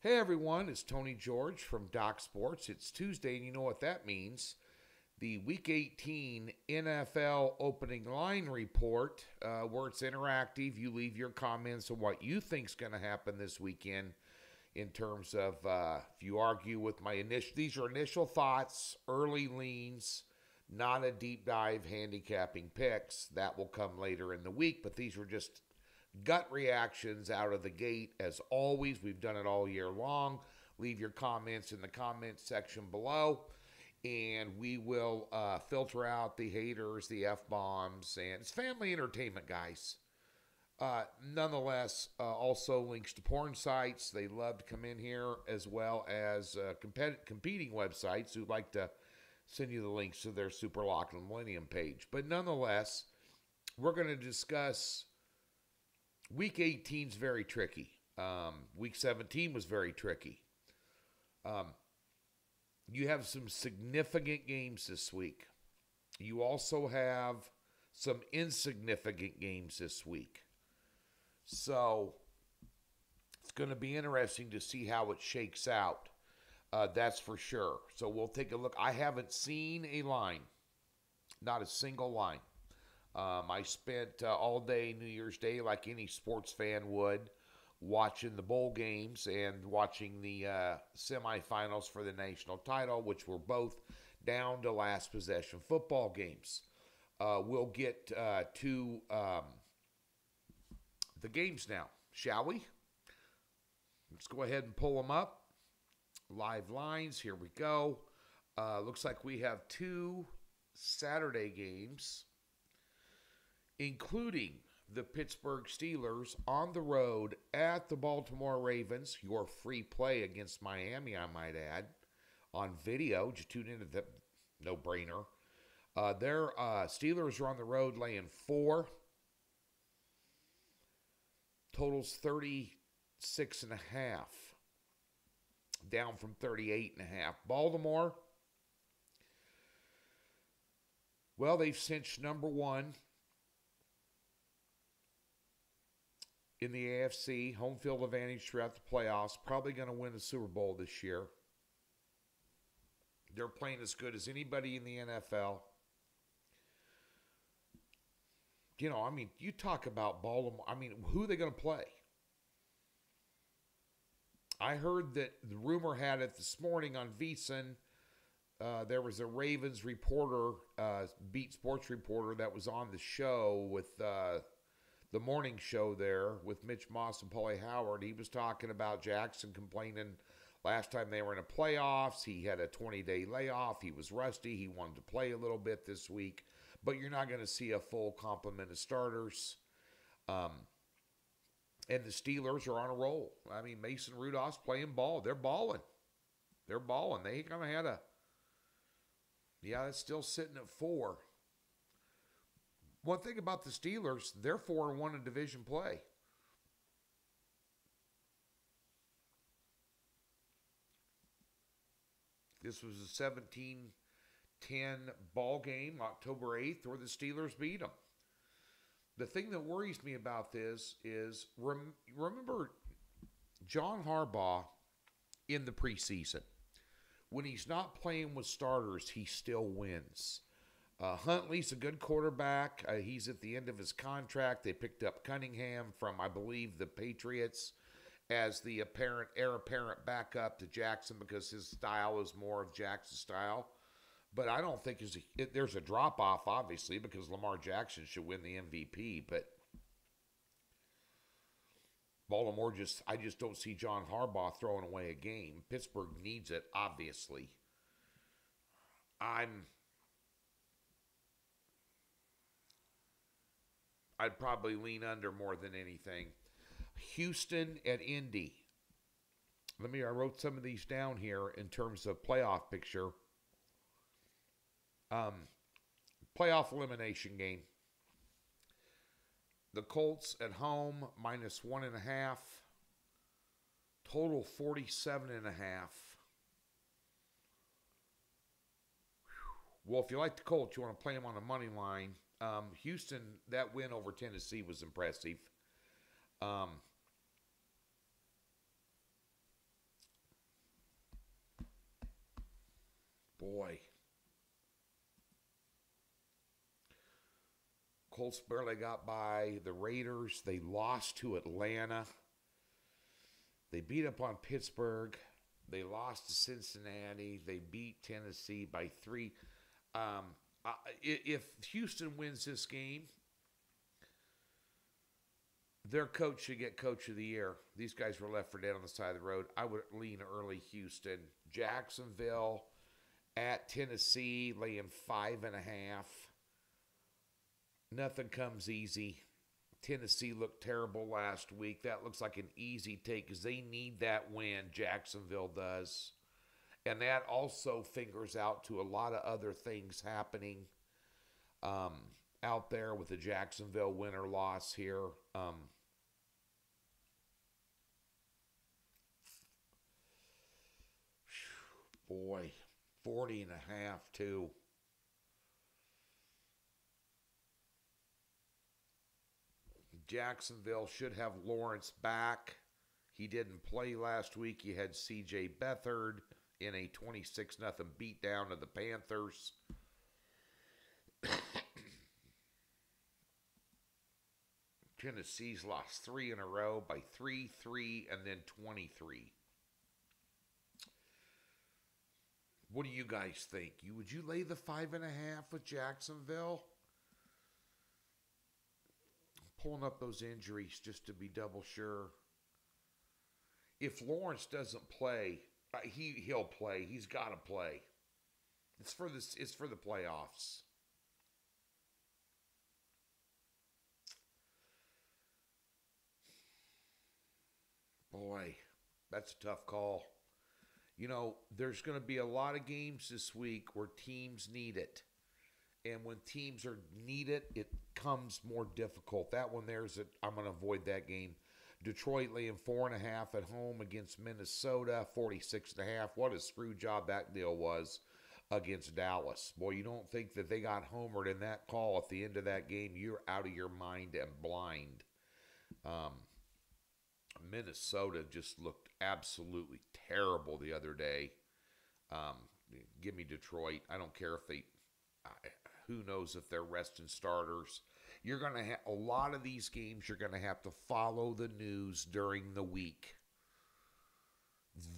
Hey everyone, it's Tony George from Doc Sports. It's Tuesday, and you know what that means. The Week 18 NFL opening line report, where it's interactive. You leave your comments on what you think's going to happen this weekend in terms of if you argue with my these are initial thoughts, early leans, not a deep dive handicapping picks. That will come later in the week, but these were just gut reactions out of the gate. As always, we've done it all year long. Leave your comments in the comments section below, and we will filter out the haters, the F-bombs, and it's family entertainment, guys. Nonetheless, also links to porn sites. They love to come in here, as well as competing websites who'd like to send you the links to their Super Lock and Millennium page. But nonetheless, we're going to discuss Week 18 is very tricky. Week 17 was very tricky. You have some significant games this week. You also have some insignificant games this week. So it's going to be interesting to see how it shakes out. That's for sure. So we'll take a look. I haven't seen a line. Not a single line. I spent all day New Year's Day, like any sports fan would, watching the bowl games and watching the semifinals for the national title, which were both down to last possession football games. We'll get to the games now, shall we? Let's go ahead and pull them up. Live lines, here we go. Looks like we have two Saturday games, including the Pittsburgh Steelers on the road at the Baltimore Ravens. Your free play against Miami, I might add, on video. Just tune into the no-brainer. Their Steelers are on the road laying 4. Totals 36.5. Down from 38.5. Baltimore, well, they've cinched number 1 in the AFC, home field advantage throughout the playoffs. Probably going to win the Super Bowl this year. They're playing as good as anybody in the NFL. You know, I mean, you talk about Baltimore. I mean, who are they going to play? I heard that the rumor had it this morning on VSiN. There was a Ravens reporter, beat sports reporter, that was on the show with the morning show there with Mitch Moss and Paulie Howard. He was talking about Jackson complaining last time they were in the playoffs. He had a 20-day layoff. He was rusty. He wanted to play a little bit this week. But you're not going to see a full complement of starters. And the Steelers are on a roll. I mean, Mason Rudolph's playing ball. They're balling. They're balling. They kind of had a... Yeah, it's still sitting at 4. One thing about the Steelers, they're 4-1 in division play. This was a 17-10 ball game, October 8th, where the Steelers beat them. The thing that worries me about this is, remember John Harbaugh in the preseason. When he's not playing with starters, he still wins. Huntley's a good quarterback. He's at the end of his contract. They picked up Cunningham from, I believe, the Patriots as the heir apparent backup to Jackson because his style is more of Jackson's style. But I don't think there's a drop-off, obviously, because Lamar Jackson should win the MVP. But Baltimore I just don't see John Harbaugh throwing away a game. Pittsburgh needs it, obviously. I'd probably lean under more than anything. Houston at Indy. I wrote some of these down here in terms of playoff picture. Playoff elimination game. The Colts at home, -1.5. Total 47.5. Well, if you like the Colts, you want to play them on the money line. Houston, that win over Tennessee was impressive. Boy. Colts barely got by the Raiders. They lost to Atlanta. They beat up on Pittsburgh. They lost to Cincinnati. They beat Tennessee by 3. If Houston wins this game, their coach should get Coach of the Year. These guys were left for dead on the side of the road. I would lean early Houston. Jacksonville at Tennessee, laying 5.5. Nothing comes easy. Tennessee looked terrible last week. That looks like an easy take because they need that win. Jacksonville does. And that also fingers out to a lot of other things happening out there with the Jacksonville win or loss here. Boy, 40.5 too. Jacksonville should have Lawrence back. He didn't play last week. He had C.J. Beathard in a 26-0 beatdown of the Panthers. Tennessee's lost 3 in a row by 3, 3, and then 23. What do you guys think? Would you lay the 5.5 with Jacksonville? Pulling up those injuries just to be double sure. If Lawrence doesn't play, he'll play. He's got to play. It's for the playoffs. Boy, that's a tough call. You know, there's going to be a lot of games this week where teams need it. And when teams need it, it comes more difficult. That one I'm going to avoid that game. Detroit laying 4.5 at home against Minnesota, 46.5. What a screw job that deal was against Dallas. Boy, you don't think that they got homered in that call at the end of that game. You're out of your mind and blind. Minnesota just looked absolutely terrible the other day. Give me Detroit. I don't care if they... who knows if they're resting starters. You're going to have a lot of these games, you're going to have to follow the news during the week.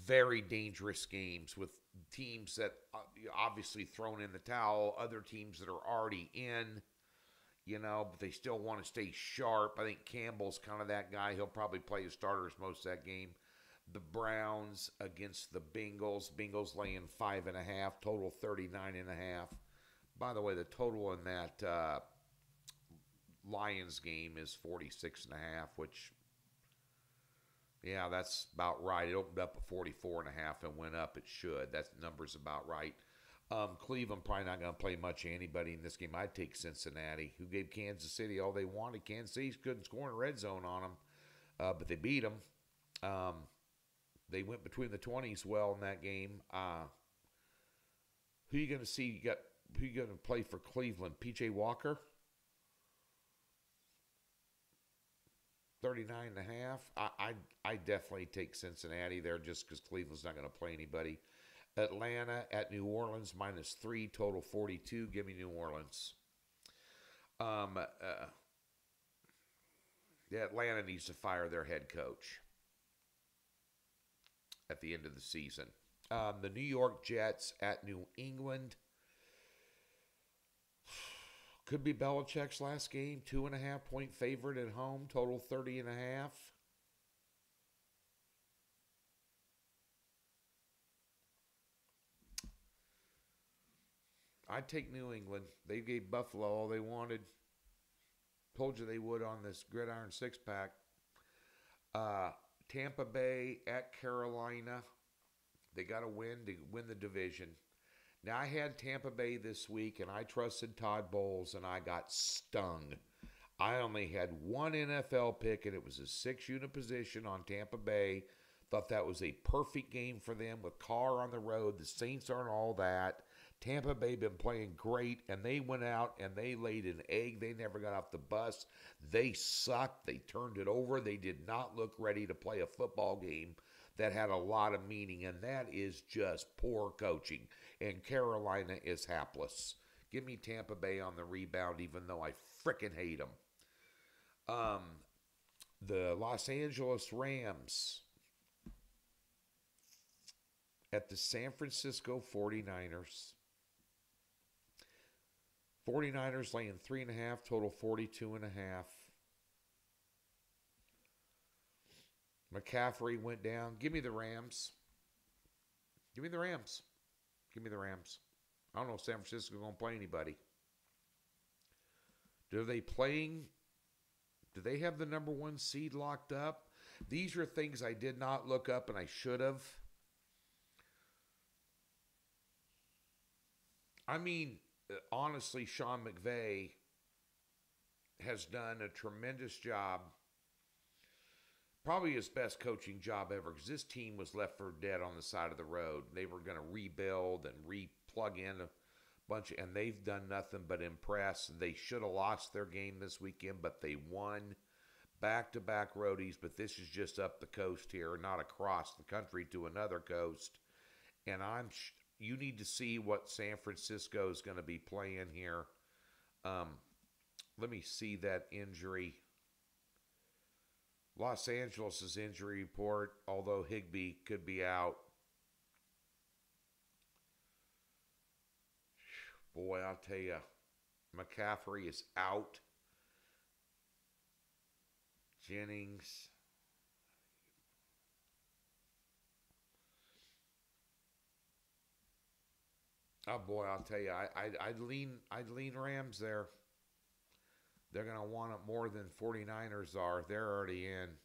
Very dangerous games with teams that obviously thrown in the towel, other teams that are already in, but they still want to stay sharp. I think Campbell's kind of that guy. He'll probably play his starters most of that game. The Browns against the Bengals. Bengals laying 5.5, total 39.5. By the way, the total in that Lions game is 46.5, which, yeah, that's about right. It opened up at 44.5 and went up. It should. That number's about right. Cleveland probably not going to play much of anybody in this game. I'd take Cincinnati, who gave Kansas City all they wanted. Kansas City couldn't score in the red zone on them, but they beat them. They went between the 20s well in that game. Who are you going to see? Who are you going to play for Cleveland? P.J. Walker? 39.5. I definitely take Cincinnati there just because Cleveland's not going to play anybody. Atlanta at New Orleans, -3, total 42. Give me New Orleans. Atlanta needs to fire their head coach at the end of the season. The New York Jets at New England. Could be Belichick's last game. 2.5-point favorite at home. Total 30.5. I'd take New England. They gave Buffalo all they wanted. Told you they would on this Gridiron six-pack. Tampa Bay at Carolina. They got to win the division. Now, I had Tampa Bay this week, and I trusted Todd Bowles, and I got stung. I only had one NFL pick, and it was a 6-unit position on Tampa Bay. Thought that was a perfect game for them with Carr on the road. The Saints aren't all that. Tampa Bay been playing great, and they went out and they laid an egg. They never got off the bus. They sucked. They turned it over. They did not look ready to play a football game. that had a lot of meaning, and that is just poor coaching. And Carolina is hapless. Give me Tampa Bay on the rebound, even though I frickin' hate them. The Los Angeles Rams at the San Francisco 49ers. 49ers laying 3.5, total 42.5. McCaffrey went down. Give me the Rams. Give me the Rams. Give me the Rams. I don't know if San Francisco is going to play anybody. Do they have the number 1 seed locked up? These are things I did not look up and I should have. I mean, honestly, Sean McVay has done a tremendous job. Probably his best coaching job ever, because this team was left for dead on the side of the road. They were going to rebuild and plug in a bunch, and they've done nothing but impress. They should have lost their game this weekend, but they won back-to-back roadies. But this is just up the coast here, not across the country to another coast. And you need to see what San Francisco is going to be playing here. Let me see that injury. Los Angeles' injury report, although Higbee could be out. Boy, I'll tell you, McCaffrey is out. Jennings. Oh boy, I'll tell you, I'd lean Rams there. They're going to want it more than 49ers are. They're already in.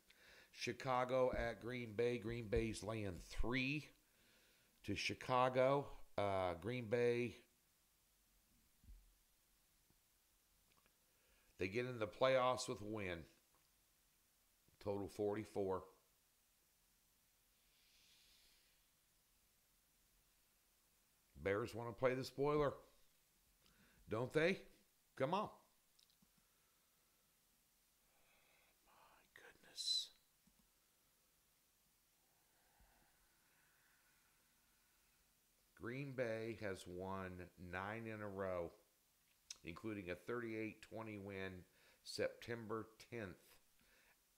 Chicago at Green Bay. Green Bay's laying 3 to Chicago. Green Bay, they get in the playoffs with a win. Total 44. Bears want to play the spoiler, don't they? Come on. My goodness. Green Bay has won 9 in a row, including a 38-20 win September 10th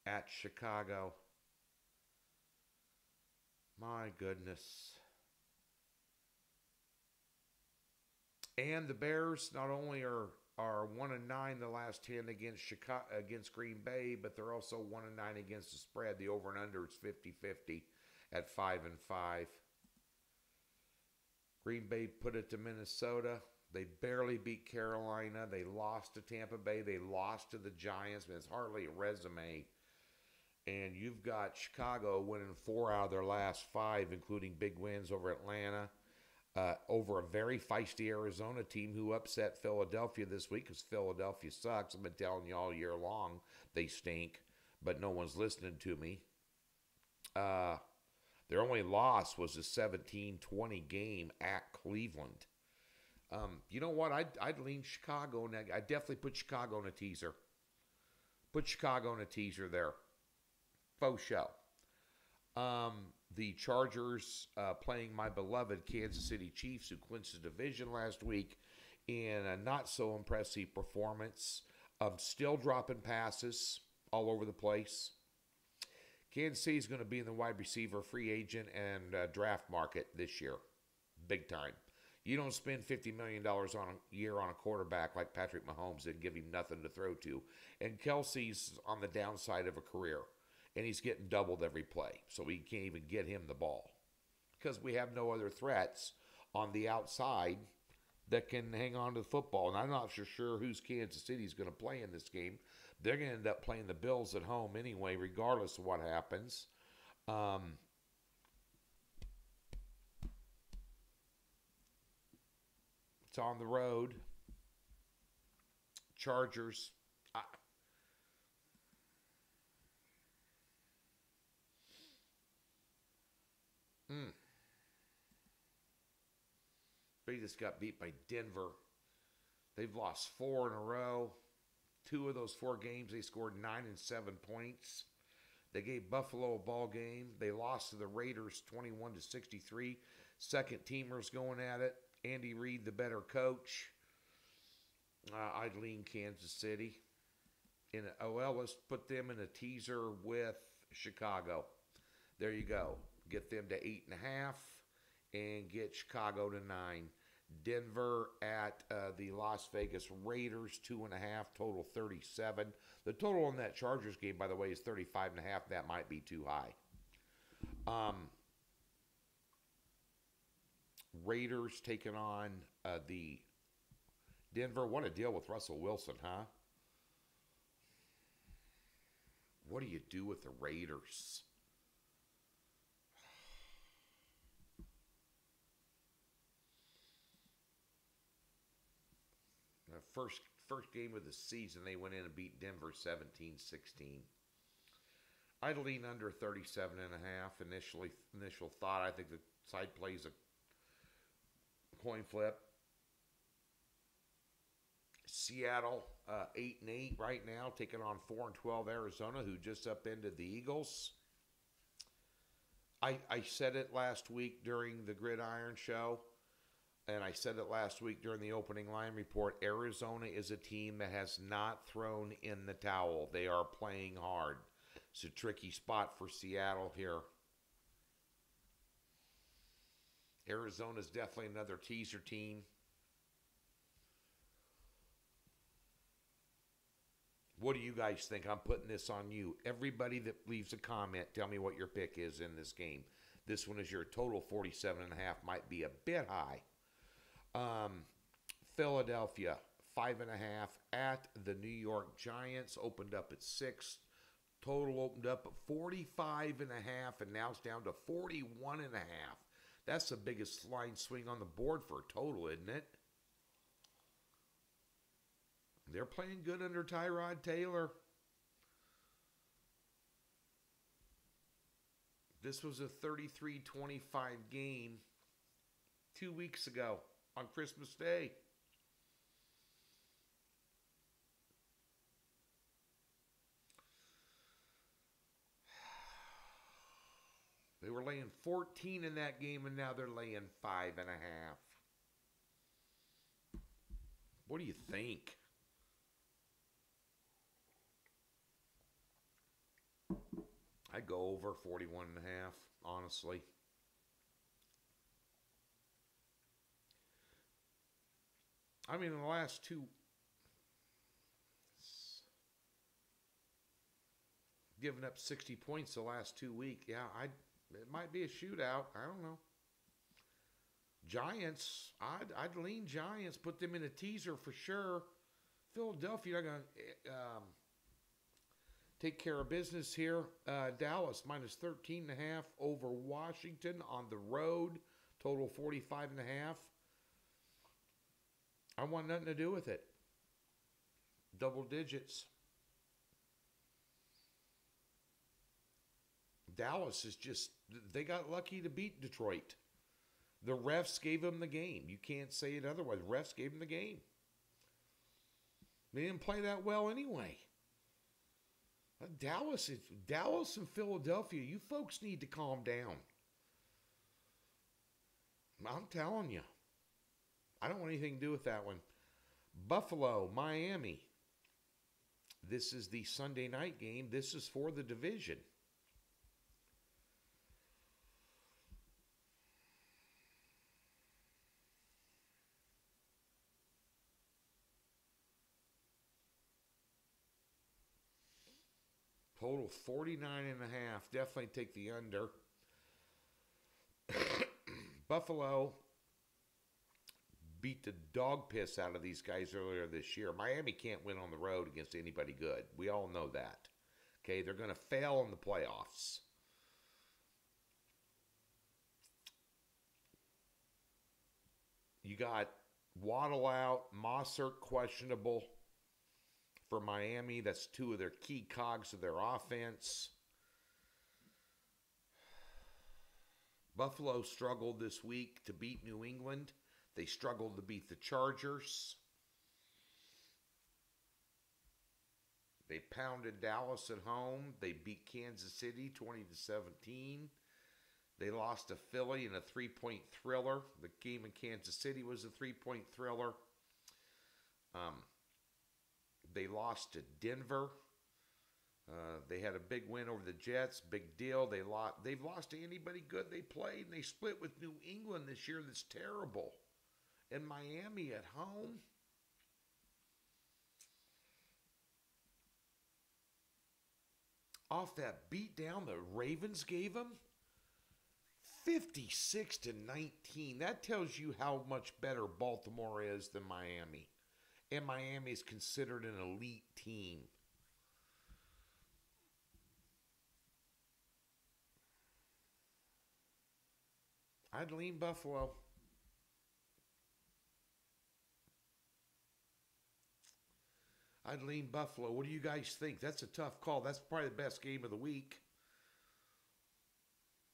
at Chicago. My goodness. And the Bears not only are 1-9 the last 10 against Green Bay, but they're also 1-9 against the spread. The over and under is 50-50 at 5-5. Green Bay put it to Minnesota. They barely beat Carolina. They lost to Tampa Bay. They lost to the Giants. I mean, it's hardly a resume. And you've got Chicago winning 4 out of their last 5, including big wins over Atlanta. Over a very feisty Arizona team who upset Philadelphia this week, because Philadelphia sucks. I've been telling you all year long they stink, but no one's listening to me. Their only loss was a 17-20 game at Cleveland. You know what? I'd lean Chicago. I'd definitely put Chicago in a teaser. Put Chicago in a teaser there. Faux show. The Chargers playing my beloved Kansas City Chiefs, who clinched the division last week in a not-so-impressive performance. Still dropping passes all over the place. Kansas City is going to be in the wide receiver, free agent, and draft market this year. Big time. You don't spend $50 million on a year on a quarterback like Patrick Mahomes and give him nothing to throw to. And Kelsey's on the downside of a career. And he's getting doubled every play. So we can't even get him the ball. Because we have no other threats on the outside that can hang on to the football. And I'm not sure who's Kansas City's going to play in this game. They're going to end up playing the Bills at home anyway, regardless of what happens. It's on the road. Chargers. They just got beat by Denver. They've lost 4 in a row. 2 of those 4 games, they scored 9 and 7 points. They gave Buffalo a ball game. They lost to the Raiders 21-63. Second teamers going at it. Andy Reid, the better coach. I'd lean Kansas City. Well, let's put them in a teaser with Chicago. There you go. Get them to 8.5 and get Chicago to 9. Denver at the Las Vegas Raiders, 2.5, total 37. The total on that Chargers game, by the way, is 35.5. That might be too high. Raiders taking on the Denver. What a deal with Russell Wilson, huh? What do you do with the Raiders? First game of the season, they went in and beat Denver 17-16. I'd lean under 37.5. Initial thought. I think the side plays a coin flip. Seattle 8-8 right now, taking on 4-12 Arizona, who just upended the Eagles. I said it last week during the Gridiron Show. And I said it last week during the opening line report. Arizona is a team that has not thrown in the towel. They are playing hard. It's a tricky spot for Seattle here. Arizona's definitely another teaser team. What do you guys think? I'm putting this on you. Everybody that leaves a comment, tell me what your pick is in this game. This one is your total 47.5. Might be a bit high. Philadelphia 5.5 at the New York Giants. Opened up at 6. Total opened up at 45.5, and now it's down to 41.5. That's the biggest line swing on the board for a total, isn't it? They're playing good under Tyrod Taylor. This was a 33-25 game 2 weeks ago on Christmas Day. They were laying 14 in that game, and now they're laying 5.5. What do you think? I'd go over 41.5, honestly. I mean, in the last two, giving up 60 points the last 2 weeks. Yeah, it might be a shootout. I don't know. Giants, I'd lean Giants. Put them in a teaser for sure. Philadelphia, I'm going to take care of business here. Dallas minus 13.5 over Washington on the road. Total 45.5. I want nothing to do with it. Double digits. Dallas is just, they got lucky to beat Detroit. The refs gave them the game. You can't say it otherwise. The refs gave them the game. They didn't play that well anyway. Dallas and Philadelphia, you folks need to calm down. I'm telling you. I don't want anything to do with that one. Buffalo, Miami. This is the Sunday night game. This is for the division. Total 49.5. Definitely take the under. Buffalo beat the dog piss out of these guys earlier this year. Miami can't win on the road against anybody good. We all know that. Okay, they're going to fail in the playoffs. You got Waddle out, Mossert questionable for Miami. That's two of their key cogs of their offense. Buffalo struggled this week to beat New England. They struggled to beat the Chargers. They pounded Dallas at home. They beat Kansas City 20-17. They lost to Philly in a 3-point thriller. The game in Kansas City was a 3-point thriller. They lost to Denver. They had a big win over the Jets. Big deal. They've lost to anybody good they played, and they split with New England this year. That's terrible. And Miami at home. Off that beatdown the Ravens gave them, 56-19. That tells you how much better Baltimore is than Miami. And Miami is considered an elite team. I'd lean Buffalo. I'd lean Buffalo. What do you guys think? That's a tough call. That's probably the best game of the week.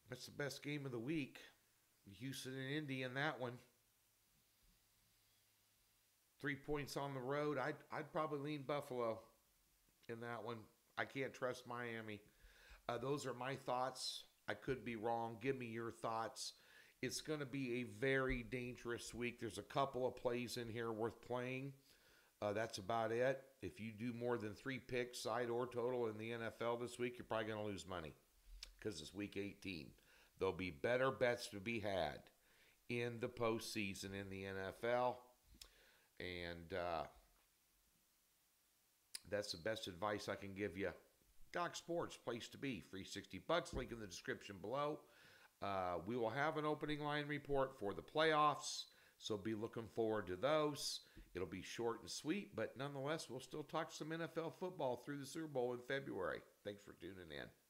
That's the best game of the week. Houston and Indy in that one. 3 points on the road. I'd probably lean Buffalo in that one. I can't trust Miami. Those are my thoughts. I could be wrong. Give me your thoughts. It's going to be a very dangerous week. There's a couple of plays in here worth playing. That's about it. If you do more than 3 picks, side or total, in the NFL this week, you're probably going to lose money because it's week 18. There'll be better bets to be had in the postseason in the NFL. And that's the best advice I can give you. Doc Sports, place to be. Free $60. Link in the description below. We will have an opening line report for the playoffs, so be looking forward to those. It'll be short and sweet, but nonetheless, we'll still talk some NFL football through the Super Bowl in February. Thanks for tuning in.